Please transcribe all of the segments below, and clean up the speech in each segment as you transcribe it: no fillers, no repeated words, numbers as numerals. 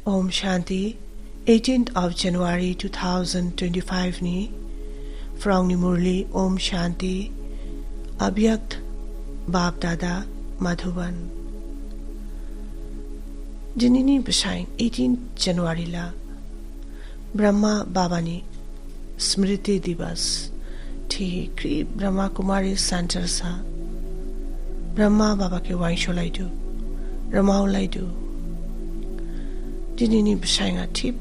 Om Shanti, 18th of January 2025 ni from Murli Om Shanti, Abhyakt Bab Dada Madhuban. Jinini Bashang 18 January la Brahma Babani Smriti Divas thi Kri Brahma Kumari Santarsa Brahma Baba ke Waisho Laidu Ramau Laidu Jinini Bashanga Tip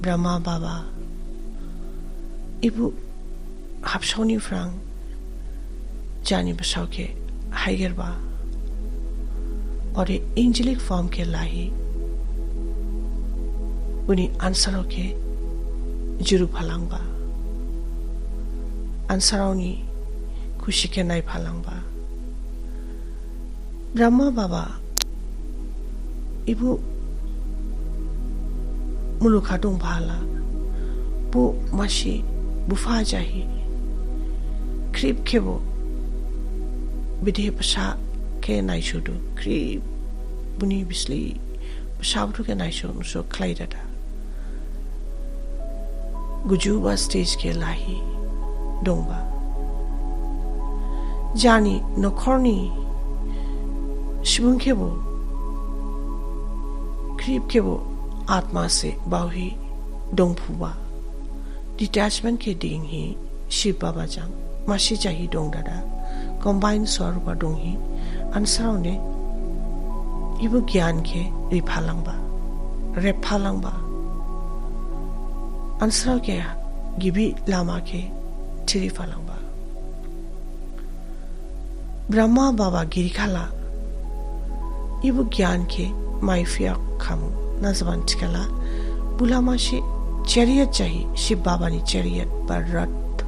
Brahma Baba Ibu Hapshoni Frang Jani Bashauke Haigerba और angelic form के लाही उन्हीं आंसरों के जुरु फलांगबा आंसरों नी खुशी के नाई फलांगबा ब्रह्मा बाबा इबु मुलुखाटुंग भाला बु माशी बुफा जाही क्रीप के वो विधि पशा के नाइशुदु क्रीप बुनी बिस्ली पशावटु के नाइशुदु सो क्लाइडा गुजुबा स्टेज के लाही डोंबा जानी नखरनी शिवुं के वो क्रीप के वो आत्मा से बाही डोंगफुबा डिटैचमेंट के डिंग ही शिव बाबा जांग माशी चाही डोंग दादा कंबाइन स्वरूपा डोंग ही आंसराव ने इबु ज्ञान के रिफालांगबा रेफालांगबा आंसराव के गिबी लामा के थिरिफालांगबा ब्रह्मा बाबा गिरिखाला इबु ज्ञान के माइफिया खामु नजबान टिकला बुलामा से चरियत चाही शिव बाबा नि चरियत पर रथ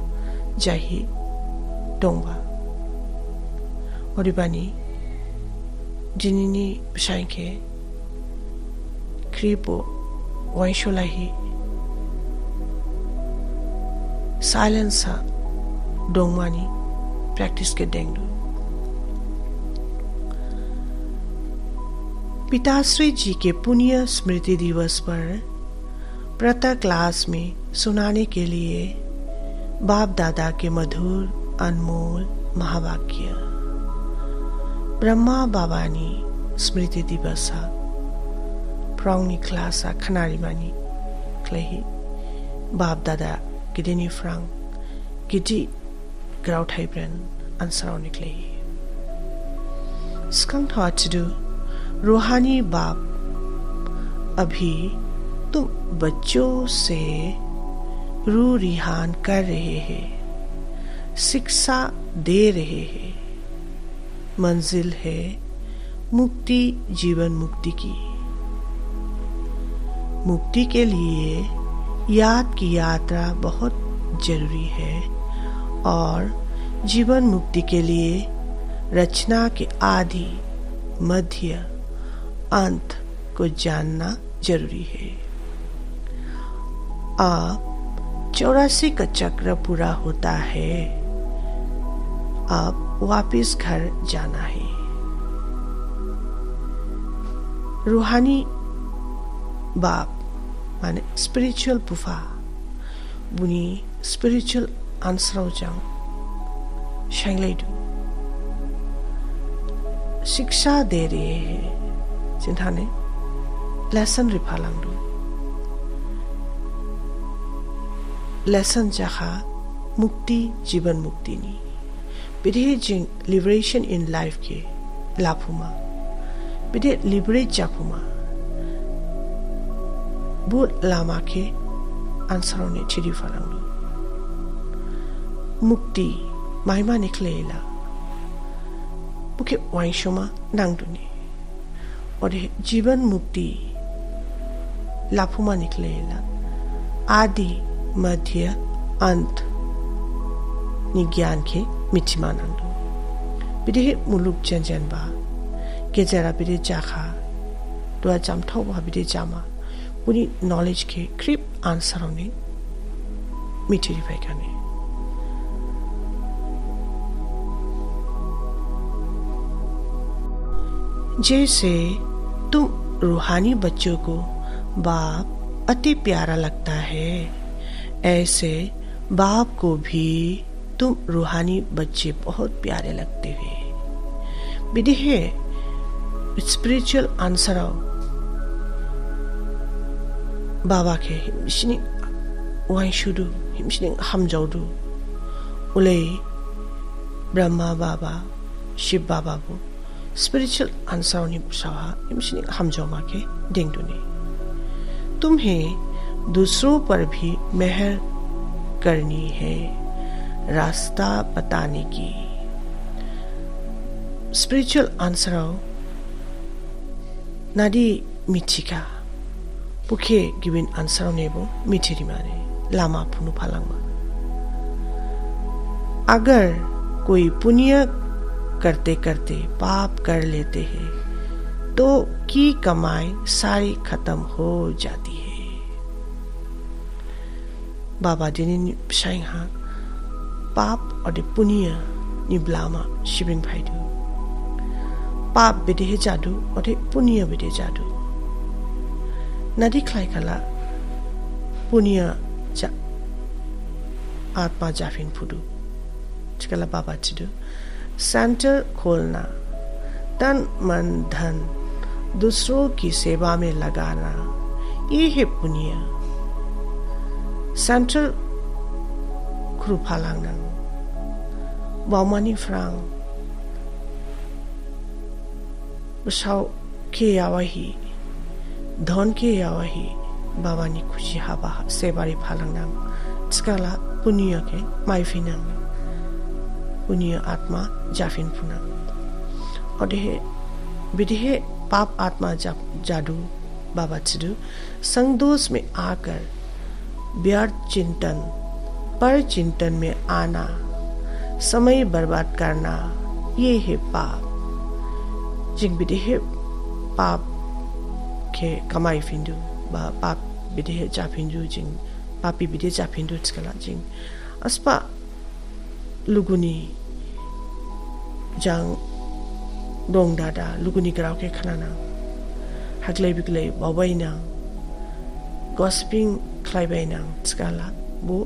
जाही डोंबा ओरिबानी जिनिनी बशाइके क्रीपो वाइशोलाही साइलेंसा डोंगमानी प्रैक्टिस के डेंगू पिताश्री जी के पुण्य स्मृति दिवस पर प्रातः क्लास में सुनाने के लिए बाप दादा के मधुर अनमोल महावाक्य ब्रह्मा बाबानी स्मृति दिवस प्रौनी क्लास खनारी मानी क्लेही बाप दादा गिदिनी फ्रांग गिदी ग्राउथाई ब्रेन आंसराव निकलेही स्कंग थाचदु रूहानी बाप अभी तुम बच्चों से रू रिहान कर रहे हैं शिक्षा दे रहे हैं मंजिल है मुक्ति जीवन मुक्ति की मुक्ति के लिए याद की यात्रा बहुत जरूरी है और जीवन मुक्ति के लिए रचना के आदि मध्य अंत को जानना जरूरी है अब 84 का चक्र पूरा होता है अब वापिस घर जाना है रूहानी बाप माने स्पिरिचुअल बुफा बुनी स्पिरिचुअल आंसराव जांग शांगलाइडू शिक्षा दे रहे हैं जिन्हाने लेसन रिफालांगडू लेसन जहा मुक्ति जीवन मुक्ति नी बिदे जिंग लिबरेशन इन लाइफ के लाफुमा बिदे लिबरेट जाफुमा बु लामा के आंसरों ने चिरी फलांगडू मुक्ति माइमा निकलेला बुके वाइशोमा नांगडुनी और जीवन मुक्ति लाफुमा निकलेला आदि मध्य अंत नि ज्ञान के मिथिमा नांगडू बिदे मुलुक जनजन बा गेजेरा बिदे जाखा दुआ जामथाव बा बिदे जामा उनी नॉलेज के क्रिप आंसरों ने मिथिरिफाई करने जैसे तुम रूहानी बच्चों को बाप अति प्यारा लगता है। ऐसे बाप को भी तुम रूहानी बच्चे बहुत प्यारे लगते हैं। बिदिहे स्पिरिचुअल आंसर बाबा के हिमसिनी वाइशुदु हिमसिनी हमजाउदु उले ब्रह्मा बाबा शिव बाबा को स्पिरिचुअल आंसर नि सहा हिमसिनी हमजाउमा के देंगदुने। तुम्हें दूसरों पर भी मेहर करनी है, रास्ता बताने की। स्पिरिचुअल आंसर नादी मिथिका पुखे गिवन आंसर नेबो मिथिरी माने लामा फुनु फालांगमा। अगर कोई पुण्य करते करते पाप कर लेते हैं तो की कमाई सारी खत्म हो जाती है। बाबा दिनी साइहा पाप और पुण्य निब्लामा शिबिंग भाईदु पाप बेदे जादू और पुण्य बेदे जादू नदी खलाई खला पुण्य जा आत्मा जाफिन फुदु चिकला बाबा चिदु सेंटर खोलना, तन मन धन दूसरों की सेवा में लगाना, ये है पुण्य। सेंटर खुरुफालांगनांग बाउमानी फ्रांग बसाव के यावाही धन के यावाही बाबानी खुशी हाबा सेवारी फालांगनांग चिकाला पुण्य के माइफिनांग पुण्य आत्मा जाफिन फुना और विधे पाप आत्मा जादू बाबा चिदू संगदोष में आकर व्यर्थ चिंतन पर चिंतन में आना, समय बर्बाद करना, ये है पाप। जिंग विधे पाप के कमाई फिंदू बा पाप विधे जाफिंदू जिंग पापी विधे जाफिंदू चिकला जिंग अस्पा लुगुनी जांग डोंग दादा लुगुनी कराव के खाना हकले बिकले बावैना गॉसिपिंग खलाइबैना चिकाला वो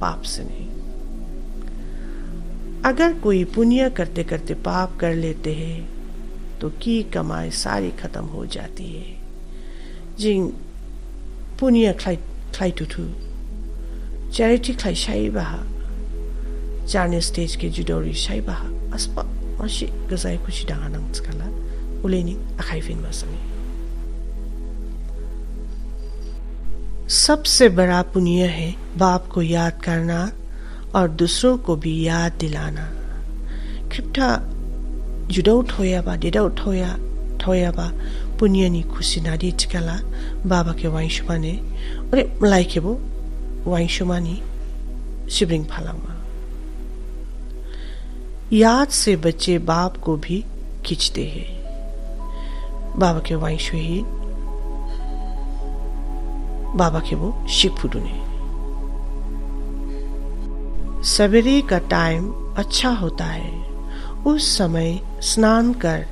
पाप से नहीं। अगर कोई पुण्य करते करते पाप कर लेते हैं तो की कमाई सारी खत्म हो जाती है। जिंग पुण्य खलाई तुथु चैरिटी खलाई शाही बहा जाने स्टेज के जुडोरी शाइबा अस्पा मशी गजाई खुशी डांगानंग चिकाला उलेनी अखाइफिन मसमी। सबसे बड़ा पुण्य है बाप को याद करना और दूसरों को भी याद दिलाना। कृप्टा जुडो ठोया बा पुण्य नि खुशी नादी चिकाला बाबा के वाइशुमा ने और मलाई के वो वाइशुमा नि शिवरिंग फालांगमा। याद से बच्चे बाप को भी खींचते हैं। बाबा के वाइशु ही बाबा के वो शिवफुडुने। सवेरे का टाइम अच्छा होता है, उस समय स्नान कर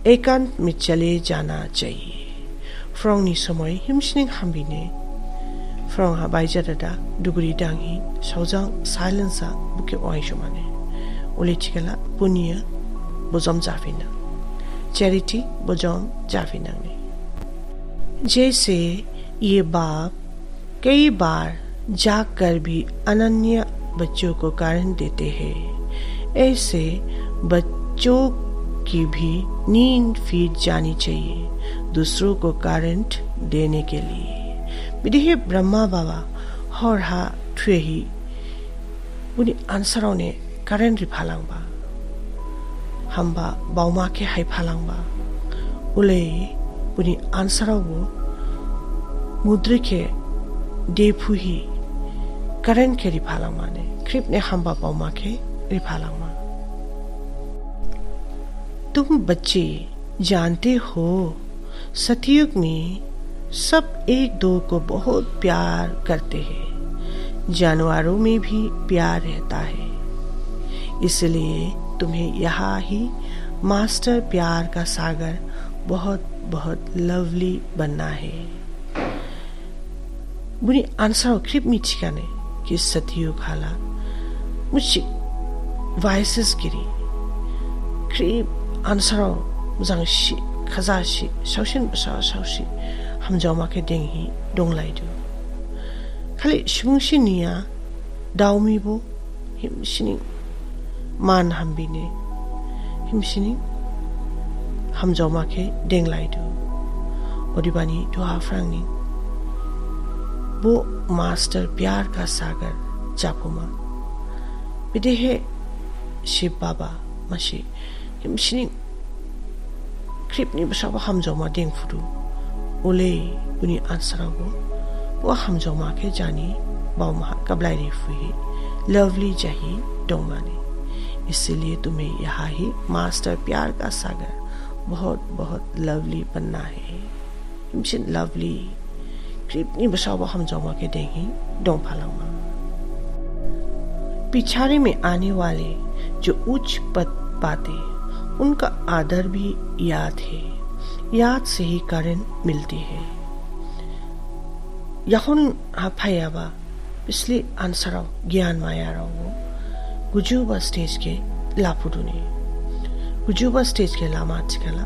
एकांत में चले जाना चाहिए। फ्रोंगनी समय हिमस्निंग हम्बिने फ्रोंग हा बाइजादा डुगुरी डांगी सौजांग साइलेंसा बुके वाइशु माने उले चिकला पुण्य बोजम जाफिना चैरिटी बोजम जाफिना में। जैसे ये बाप कई बार जाकर भी अनन्य बच्चों को कारण देते हैं, ऐसे बच्चों की भी नींद फिर जानी चाहिए दूसरों को कारण देने के लिए। विधि ब्रह्मा बाबा और हा ठुए ही उन्हीं आंसरों ने कारण रिफालांगबा हम्बा बाउमा के हाई फालांगबा उले उन्हीं आंसरों वो मुद्रे के देफु ही कारण के रिफालांगमा ने कृप ने हम्बा बाउमा के रिफालांगमा। तुम बच्चे जानते हो सतयुग में सब एक दो को बहुत प्यार करते हैं, जानवरों में भी प्यार रहता है। इसलिए तुम्हें यहाँ ही मास्टर प्यार का सागर बहुत बहुत लवली बनना है। बुनी आंसर क्रिप मिचिकाने कि सतियो खाला मुची वाइसेस गिरी क्रिप आंसर मुजांशी खजाशी शावशिन बसा शावशी हमजामा के देंही दंलाइदो खाली सुबुंशी निया दाउमिबो हिमसिनी मान हामबिने हिमसिनी हमजामा के देंलाइदो ओदिबानी दुहाफ्रांनि वो मास्टर प्यार का सागर जापुमा बिदेहे शिव बाबा मशी हिमसिनी क्रिपनि बसाबा हमजामा देंफुदु ओले बुनी आंसराबो वो हमजामा के जानी बाउमा कबलाइरी फुही लवली जाही डोंगाने इसलिए तुम्हें यहाँ ही मास्टर प्यार का सागर बहुत बहुत लवली बनना है हिमसिन लवली क्रिपनी बसावा हमजामा के देही डोंग फालामा पिछाड़ी में आने वाले जो उच्च पद पाते उनका आदर भी याद है याद से ही कारण मिलती है यहुन हाफायाबा पिछले आंसराव ज्ञान माया राव गुजुबा स्टेज के लापुडुने गुजुबा स्टेज के लामा चिकला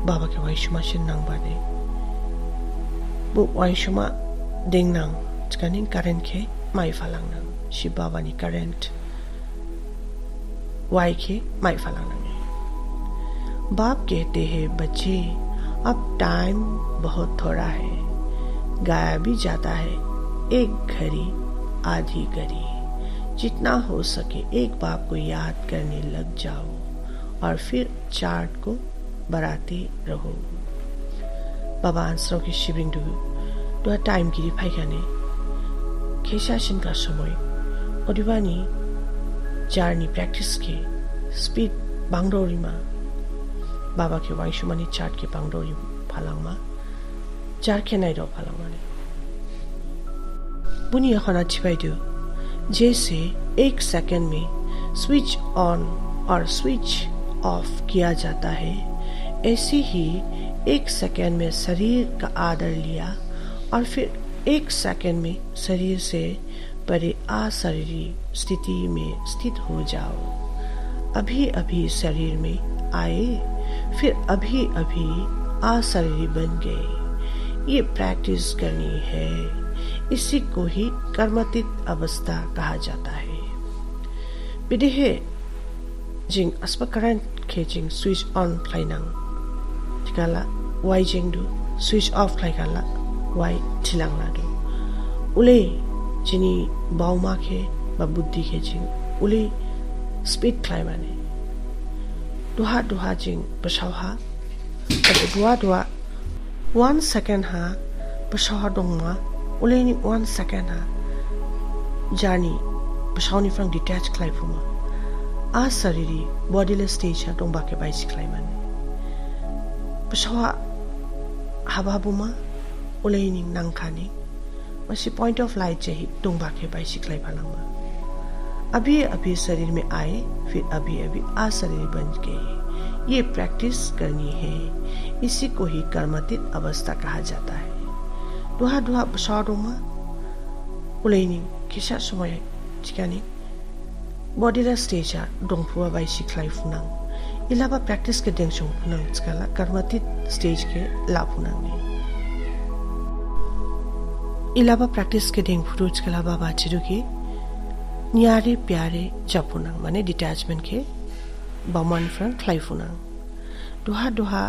बाबा के वाइशुमा शिन्नांग बादे वो वाइशुमा देंगनांग चिकनिंग करेंट के माई फालांगनांग शिव बाबा नि करेंट वाई के माई फालांगनांग बाप कहते हैं बच्चे अब टाइम बहुत थोड़ा है गाया भी जाता है एक घड़ी आधी घड़ी जितना हो सके एक बाप को याद करने लग जाओ और फिर चार्ट को बढ़ाते रहो बाबा आंसरों की शिविंग दो टाइम की रिफाई करने खेशाशन का समय ओडिवानी जारनी प्रैक्टिस के स्पीड बांगडोरी मा बाबा के वाइशुमानी चार्ट के बांगडोरी फालांग मा चार के नाइडो फालांग माने बुनी अखना छिपाइदो जैसे एक सेकंड में स्विच ऑन और स्विच ऑफ किया जाता है ऐसे ही एक सेकंड में शरीर का आदर लिया और फिर एक सेकंड में शरीर से परे अशरीरी स्थिति में स्थित हो जाओ अभी अभी शरीर में आए फिर अभी अभी अशरीरी बन गए ये प्रैक्टिस करनी है इसी को ही कर्मतीत अवस्था कहा जाता है बिदेहे जिंग अस्पकरण के जिंग स्विच ऑन फ्लाइनांग ठिकाला वाई जिंग दु स्विच ऑफ फ्लाइकाला वाई ठिलांगला दु उले जिनी बाउमा के बा बुद्धि के जिंग उले स्पीड फ्लाई माने दुहा दुहा जिंग बसावहा दुहा दुहा 1 second ha बसावहा दंगमा उलेनी 1 second ha जानी बसावनी फ्रंग डिटैच क्लाइफुमा आ शरीरी बॉडीलेस स्टेज हा दंबा के बाइस क्लाइमाने बसावा हाबाबुमा उलेनी नंखानी मसी पॉइंट ऑफ लाइट चाहिए दंबा के बाइस क्लाइफालामा अभी अभी शरीर में आए फिर अभी अभी आ शरीर बन गए ये प्रैक्टिस करनी है इसी को ही कर्मतीत अवस्था कहा जाता है दुहा दुहा बसावदोमा उलेनी किसा समय चिकानी बॉडीला स्टेजा दंफुआ बाइसी क्लाइफुनांग इलाबा प्रैक्टिस के देंगसों फुनांग चिकाला कर्मतीत स्टेज के लाफुनांग इलाबा प्रैक्टिस के देंगफुदो चिकाला बाबा चिरुकी नियारे प्यारे जापुनांग माने डिटैचमेंट के बामान फ्रंग क्लाइफुनांग दुहा दुहा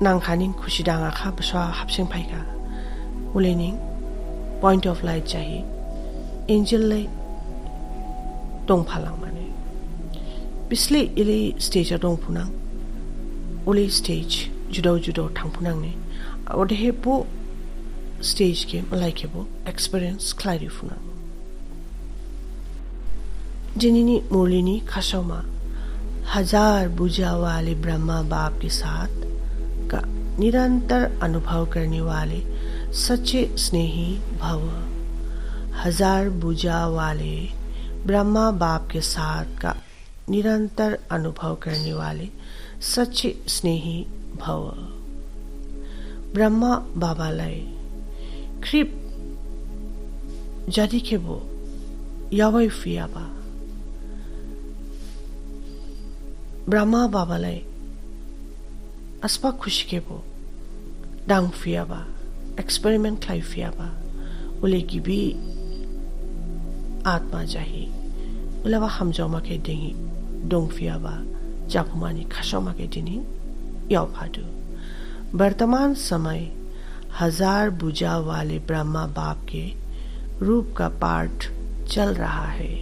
नांखानिंग खुशिदांग आखा बसवा हापसिंग फाइका उलेनिंग पॉइंट ऑफ लाइट चाहिए एंजल ले दंफालांग माने बिस्ले इले स्टेज दंफुनांग उले स्टेज जुदो जुदो थांफुनांग ने ओदेहे बो स्टेज के मलाई के बो एक्सपीरियंस क्लारिफुनांग जिनिनी मुरलिनी खासोमा हजार भुजा वाले ब्रह्मा बाप के साथ का निरंतर अनुभव करने वाले सच्चे स्नेही भव हजार भुजा वाले ब्रह्मा बाप के साथ का निरंतर अनुभव करने वाले सच्चे स्नेही भव ब्रह्मा बाबालाई krip jadi kebo yawai fiaba Brahma babalai aspa khushi kebo dang fiaba experiment klai fiaba ule gibi atma jahi ulaba hamjoma ke dengi dong fiaba japumani khashoma के दिनी याव फादू वर्तमान समय 1000 भुजा वाले ब्रह्मा बाप के रूप का पाठ चल रहा है।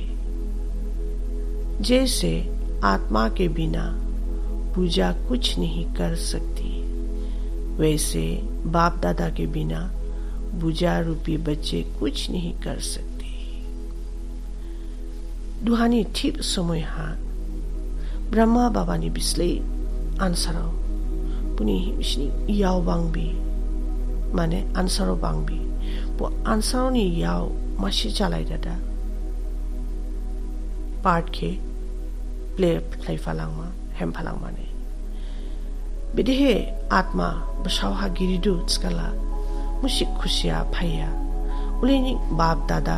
जैसे आत्मा के बिना पूजा कुछ नहीं कर सकती, वैसे बाप दादा के बिना पूजा रूपी बच्चे कुछ नहीं कर सकते। दुहानी ठीक समय हाँ ब्रह्मा बाबा ने बिस्ले आंसरो पुनी बिस्नी याव बांगबी माने आंसरो बांगबी वो आंसरो नि याव मासी चालाई दादा पार्ट के प्ले फालांगमा हेम फालांगमा ने बिदेहे आत्मा बसावहा गिरिदु स्कला मुसिक खुशिया फाया उलेनि बाप दादा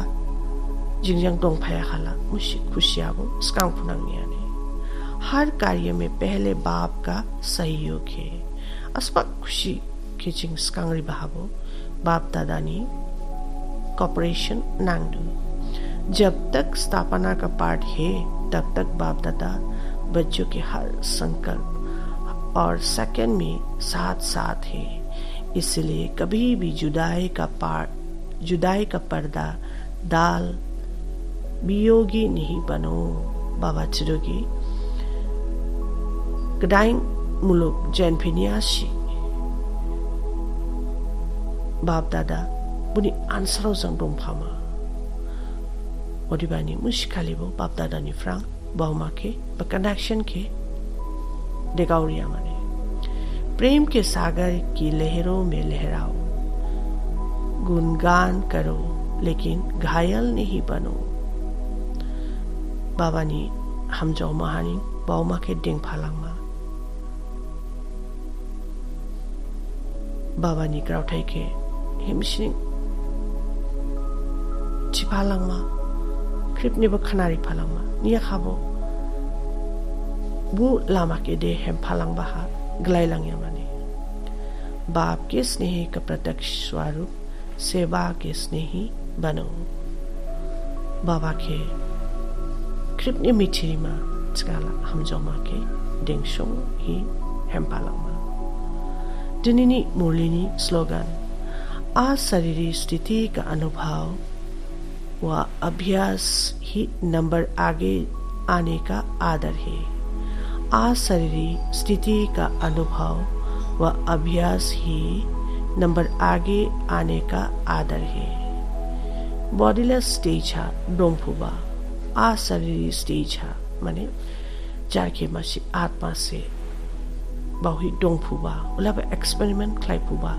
जिंगजंग दंग फाया खाला मुसिक खुशिया वो स्कांग फुनांगनिया ने हर कार्य में पहले बाप का सहयोग है। अस्पक खुशी खिचिंग स्कांगरी बहाबो बाप दादा ने कॉपरेशन नांगदू। जब तक स्थापना का पाठ है तब तक बाप दादा बच्चों के हर संकल्प और सेकंड में साथ साथ है। इसलिए कभी भी जुदाई का पर्दा डाल वियोगी नहीं बनो। बाबा चिरोगी Kedaing muluk jen piniasi Bab dada buni ansaro sang dong pama Odibani musikalibo bab dada ni frang bauma ke connection ke degauriya mane प्रेम के सागर की लहरों में लहराओ गुणगान करो लेकिन घायल नहीं बनो बाबा ni hamjau mahani bauma ke ding phalangma बाबा नि ग्राउ थाइके हिमसिंग चिफालांगमा क्रिपनिबो खनारि फालांगमा निया खाबो बु लामा के दे हेम फालांगबा हा ग्लाइलांगया माने बाप के स्नेह का प्रत्यक्ष स्वरूप सेवा के स्नेही बनो बाबा के क्रिपनि मिथिरिमा चकाला हमजमा के देंसों ही हेम फालांगमा दिनिनी मुरलिनी स्लोगन अशरीरी स्थिति का अनुभव व अभ्यास ही नंबर आगे आने का आदर है। अशरीरी स्थिति का अनुभव व अभ्यास ही नंबर आगे आने का आदर है। बॉडीलेस स्टेज हा डोंगफुबा अशरीरी स्टेज हा माने जाके मसी आत्मा से बाही डोंगफुबा उलाबा एक्सपेरिमेंट क्लाइफुबा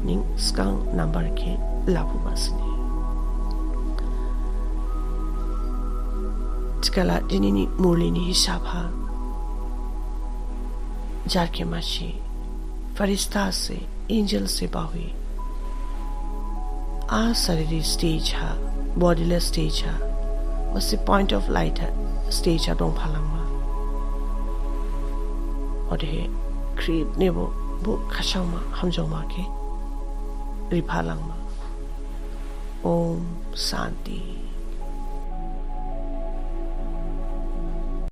निंग स्कांग नंबर के लाफुबा सने चकला जिनिनी मुरलिनी हिसाब हा जाके माशी फरिश्ता से एंजल से बाही अशरीरी स्टेज हा बॉडीलेस स्टेज हा वसे पॉइंट ऑफ लाइट हा स्टेज हा डोंग फालांगमा और हे क्रीप नेबो बु खशामा हमजोमा के रिफालांगमा ओम शांति।